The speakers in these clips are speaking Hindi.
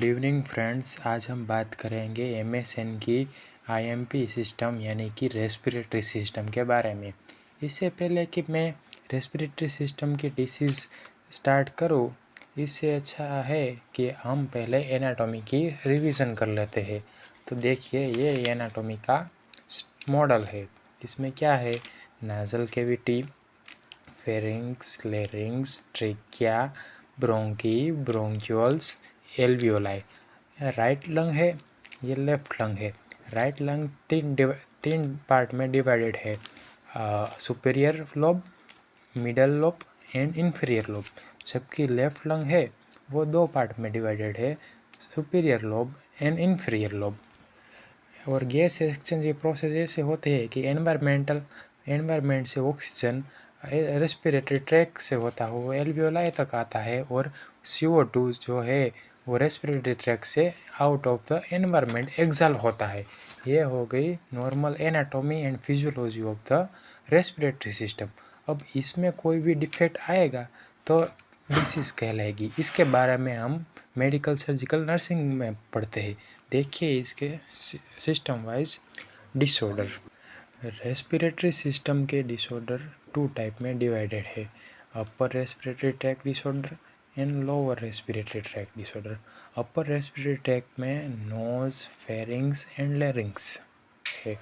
Good evening friends. आज हम बात करेंगे एमएसएन की आईएमपी सिस्टम यानी कि रेस्पिरेटरी सिस्टम के बारे में। इससे पहले कि मैं रेस्पिरेटरी सिस्टम की डिसीज़ स्टार्ट करूं, इससे अच्छा है कि हम पहले एनाटॉमी की रिवीजन कर लेते हैं। तो देखिए, ये एनाटॉमी का मॉडल है। इसमें क्या है? Nasal cavity, pharynx, larynx, trachea, bronchi, bronchioles, alveoli. Right lung है, ये लेफ्ट लंग है। राइट लंग तीन पार्ट में डिवाइडेड है, superior lobe, middle lobe and inferior lobe. जबकि लेफ्ट लंग है वो दो पार्ट में डिवाइडेड है, superior lobe and inferior lobe. और गैस एक्सचेंज के प्रोसेस ऐसे होते हैं कि एनवायरनमेंट से ऑक्सीजन रेस्पिरेटरी ट्रैक से होता है वो एल्वियोलाई तक आता है, और CO2 जो है वो रेस्पिरेटरी ट्रैक से आउट ऑफ द एनवायरनमेंट एक्सहाल होता है। ये हो गई normal anatomy and physiology of the respiratory system. अब इसमें कोई भी डिफेक्ट आएगा तो डिसीज़ कहलाएगी। इसके बारे में हम मेडिकल सर्जिकल नर्सिंग में पढ़ते हैं। देखिए इसके system wise disorder. Respiratory system के डिसऑर्डर टू टाइप में डिवाइडेड है, upper respiratory tract disorder and lower respiratory tract disorder. Upper respiratory tract में नोज, फेरिंग्स एंड लेरिंग्स है,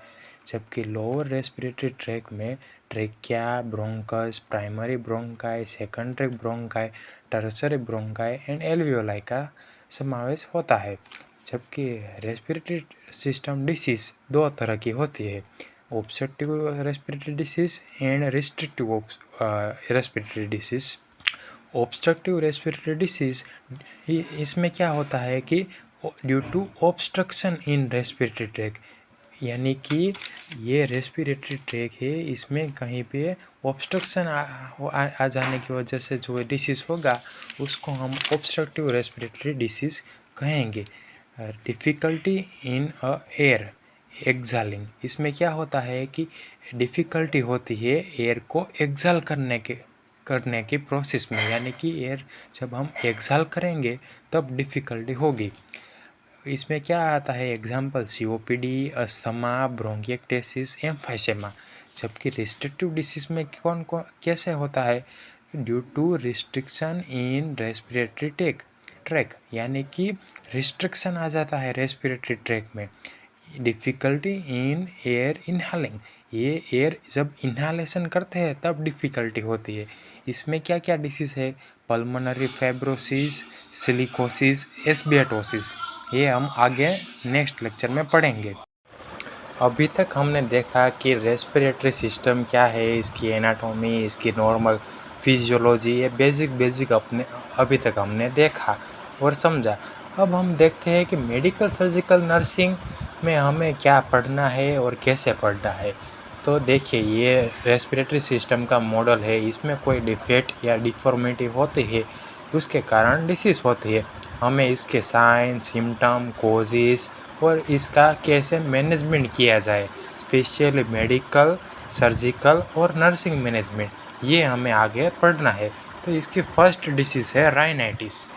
जबकि लोअर रेस्पिरेटरी ट्रैक में trachea, bronchus, primary bronchi, secondary bronchi, tertiary bronchi and alveoli का समावेश होता है। जबकि रेस्पिरेटरी सिस्टम डिसीज़ दो तरह की होती है, obstructive respiratory disease and restrictive respiratory disease. Obstructive respiratory disease, इसमें क्या होता है कि due to obstruction in respiratory tract, यानी कि ये रेस्पिरेटरी ट्रैक है, इसमें कहीं पे ऑब्स्ट्रक्शन आ जाने की वजह से जो डिसीज़ होगा उसको हम ऑब्स्ट्रक्टिव रेस्पिरेटरी डिसीज़ कहेंगे। डिफ़िकल्टी इन एयर एक्सहालिंग, इसमें क्या होता है कि डिफ़िकल्टी होती है एयर को एक्सहाल करने के प्रोसेस में, यानी कि एयर जब हम एक्सहाल करेंगे तब डिफ़िकल्टी होगी। इसमें क्या आता है? Example COPD, asthma, bronchiectasis, emphysema. जबकि रिस्ट्रिक्टिव डिसीज़ में कौन कैसे होता है? Due to restriction in respiratory tract, यानी कि रिस्ट्रिक्शन आ जाता है रेस्पिरेटरी ट्रैक में। डिफ़िकल्टी इन एयर इनहेलिंग, ये एयर जब इनहेलेशन करते हैं तब डिफ़िकल्टी होती है। इसमें क्या क्या डिसीज़ है? Pulmonary fibrosis, silicosis, asbestosis. ये हम आगे नेक्स्ट लेक्चर में पढ़ेंगे। अभी तक हमने देखा कि रेस्पिरेटरी सिस्टम क्या है, इसकी एनाटॉमी, इसकी नॉर्मल फिजियोलॉजी, ये बेसिक अपने अभी तक हमने देखा और समझा। अब हम देखते हैं कि मेडिकल सर्जिकल नर्सिंग में हमें क्या पढ़ना है और कैसे पढ़ना है। तो देखिए, ये रेस्पिरेटरी सिस्टम का मॉडल है। इसमें कोई डिफेक्ट या डिफॉर्मिटी होती है, उसके कारण डिसीज़ होती है। हमें इसके साइन, सिम्टम, कोजेस और इसका कैसे मैनेजमेंट किया जाए, स्पेशली मेडिकल, सर्जिकल और नर्सिंग मैनेजमेंट, ये हमें आगे पढ़ना है। तो इसकी फर्स्ट डिसीज़ है राइनाइटिस।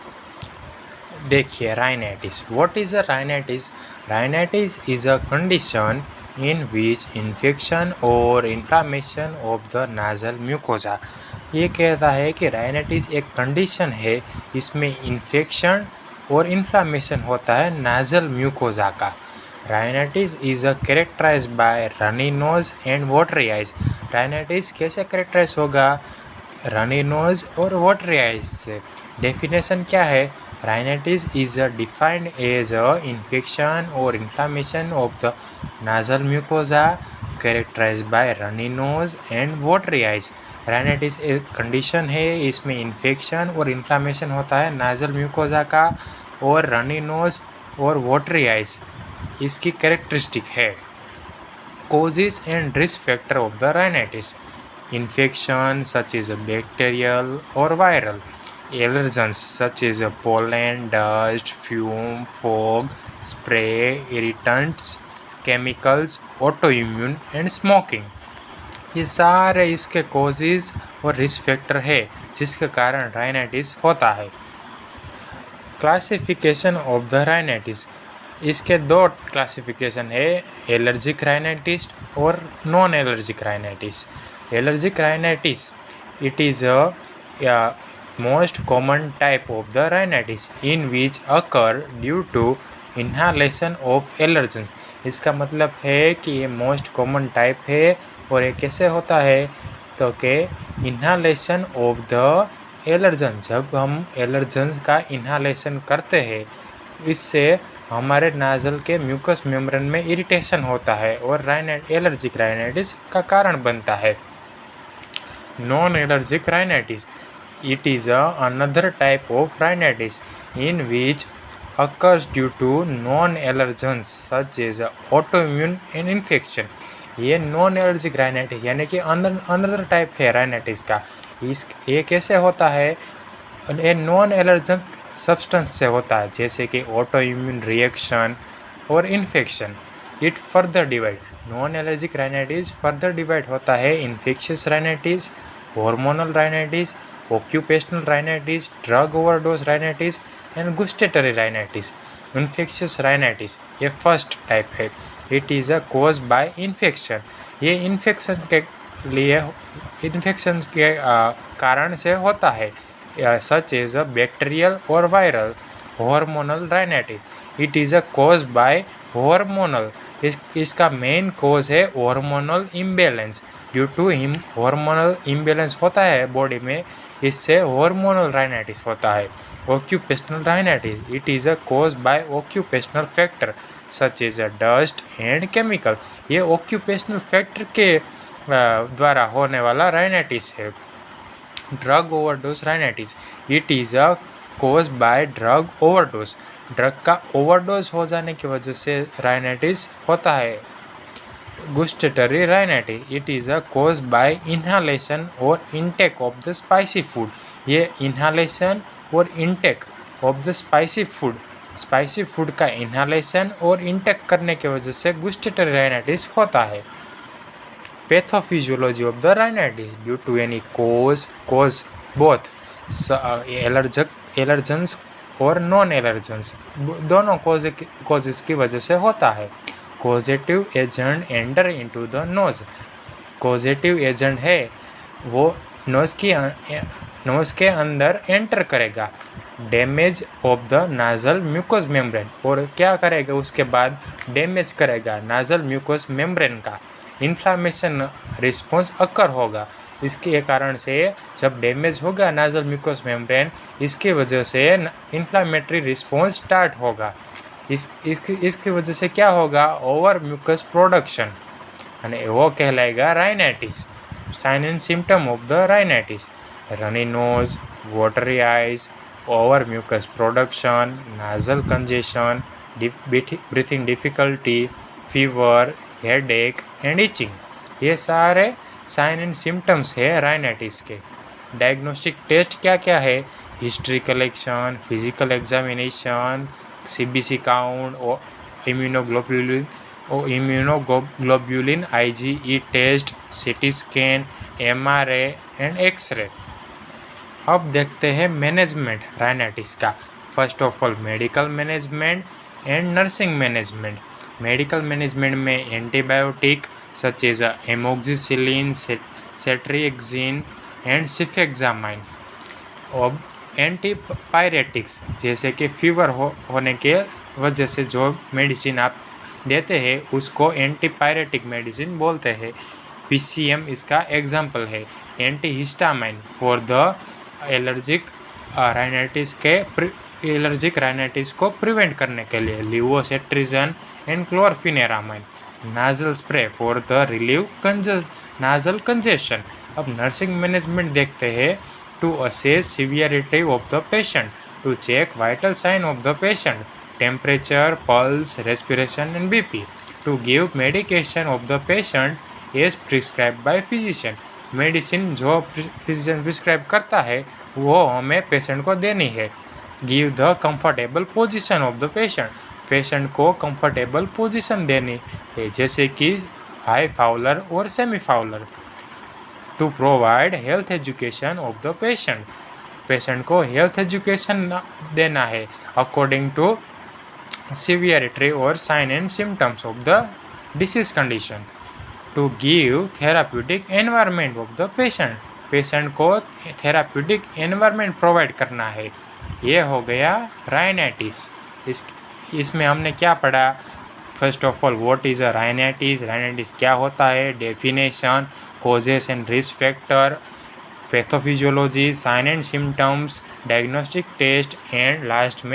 देखिए, rhinitis, what is a rhinitis? Rhinitis is a condition in which infection और inflammation of the nasal mucosa। ये कहता है कि राइनाइटिस एक कंडीशन है, इसमें इन्फेक्शन और इन्फ्लामेशन होता है नाजल म्यूकोजा का। Rhinitis is a characterize by runny nose and watery eyes. Rhinitis कैसे कैरेक्टराइज होगा? रनी नोज और वाटरी आइज से। डेफिनेशन क्या है? Rhinitis is defined as infection or inflammation of the nasal mucosa characterized by runny nose and watery eyes। Rhinitis एक कंडीशन है, इसमें इन्फेक्शन और इन्फ्लामेशन होता है नाजल म्यूकोजा का और रनी नोज और वाटरी आइज इसकी कैरेक्टरिस्टिक है। Causes and risk factor of the rhinitis: infection such as bacterial or viral, allergens such as pollen, dust, fume, fog, spray, irritants, chemicals, autoimmune and smoking। ये सारे इसके कॉजेज़ और रिस्क फैक्टर है जिसके कारण राइनाइटिस होता है। क्लासिफिकेशन ऑफ द राइनाइटिस, इसके दो क्लासिफिकेशन है, एलर्जिक राइनाइटिस और non allergic rhinitis. Allergic rhinitis it is a most common type of the rhinitis in which occur due to inhalation of allergens. इसका मतलब है कि ये मोस्ट कॉमन टाइप है और ये कैसे होता है, तो कि इन्हालेशन ऑफ द एलर्जन, जब हम एलर्जेंस का इन्हालेशन करते हैं इससे हमारे नाजल के म्यूकस मेम्ब्रेन में इरिटेशन होता है और एलर्जिक राइनाइटिस का कारण बनता है। Non allergic rhinitis it is another type of rhinitis in which occurs due to non-allergens such as autoimmune and infection। ये नॉन एलर्जिक राइनाइटिस यानी कि अनदर टाइप है राइनाइटिस का। ये कैसे होता है, ये नॉन एलर्जन सब्सटेंस से होता है, जैसे कि ऑटो इम्यून रिएक्शन और infection. It further divide, non allergic rhinitis further divide होता है infectious rhinitis, hormonal rhinitis, occupational rhinitis, drug overdose rhinitis and gustatory rhinitis। Infectious rhinitis ये फर्स्ट टाइप है। It is a cause bye infection, ये इन्फेक्शन के कारण से होता है, सच एज अ बैक्टीरियल और viral. Hormonal rhinitis it is a cause bye hormonal, इसका मेन कॉज है hormonal imbalance. Due to hormonal imbalance होता है बॉडी में, इससे हार्मोनल राइनाइटिस होता है। Occupational rhinitis it is a cause by occupational factor such as a dust and chemical, ये ऑक्यूपेशनल फैक्टर के द्वारा होने वाला राइनाइटिस है। Drug overdose rhinitis it is a cause by drug overdose, drug का ओवरडोज हो जाने की वजह से राइनाइटिस होता है। Gustatory rhinitis it is a cause by inhalation और intake of the spicy food, ये इन्हालेशन और intake of the spicy food का इन्हालेशन और इंटेक करने की वजह से गुस्टेटरी राइनाइटिस होता है। Pathophysiology of the rhinitis due to any cause both allergens और नॉन एलर्जेंस, दोनों कॉजेस की वजह से होता है। Causative agent enter into the nose, causative agent है वो नोज के अंदर एंटर करेगा। Damage of the nasal mucous membrane, और क्या करेगा उसके बाद डैमेज करेगा नाजल म्यूकोस मेम्ब्रेन का। इन्फ्लामेशन रिस्पॉन्स अकर होगा, इसके कारण से जब डैमेज होगा नाजल म्यूकोस मेम्ब्रेन, इसकी वजह से इन्फ्लामेटरी रिस्पॉन्स स्टार्ट होगा। इसकी वजह से क्या होगा, ओवर म्यूकस प्रोडक्शन, यानी वो कहलाएगा rhinitis. Sign and symptom of the rhinitis, runny nose, watery eyes, over mucus production, nasal congestion, breathing difficulty, fever, headache and itching, ये सारे साइन एंड सिम्टम्स है राइनाइटिस के। डायग्नोस्टिक टेस्ट क्या क्या है, history collection, physical examination, CBC count और immunoglobulin IgE test, CT scan, MRA and x-ray. अब देखते हैं मैनेजमेंट राइनाइटिस का। First of all medical management and nursing management. Medical management में antibiotic such as amoxicillin, ceftriaxone and cefixime. अब एंटीपायरेटिक्स, जैसे कि फीवर होने के वजह से जो मेडिसिन आप देते हैं उसको एंटीपायरेटिक मेडिसिन बोलते हैं। PCM इसका एग्जाम्पल है। Antihistamine for the allergic rhinitis को प्रिवेंट करने के लिए। Levocetirizine and chlorpheniramine. Nasal spray for the relieve nasal congestion. अब नर्सिंग मैनेजमेंट देखते हैं। To assess severity of the patient, to check vital sign of the patient, temperature, pulse, respiration and BP, to give medication of the patient as prescribe by physician. Medicine जो फिजिशियन प्रिस्क्राइब करता है वो हमें पेशेंट को देनी है। Give the comfortable position of the patient, patient को कंफर्टेबल पोजीशन देनी है, जैसे कि हाई फाउलर और semi Fowler. To provide health education of the patient, patient को हेल्थ एजुकेशन देना है according to severity or sign and symptoms of the disease condition. To give therapeutic environment of the patient, patient को थेराप्यूटिक एनवायरनमेंट प्रोवाइड करना है। ये हो गया राइनाइटिस। इसमें हमने क्या पढ़ा? First of all, what is a rhinitis, rhinitis क्या होता है, definition, causes and risk factor, pathophysiology, sign and symptoms, diagnostic test and last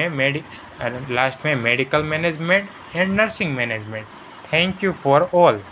में medical management and nursing management. Thank you for all.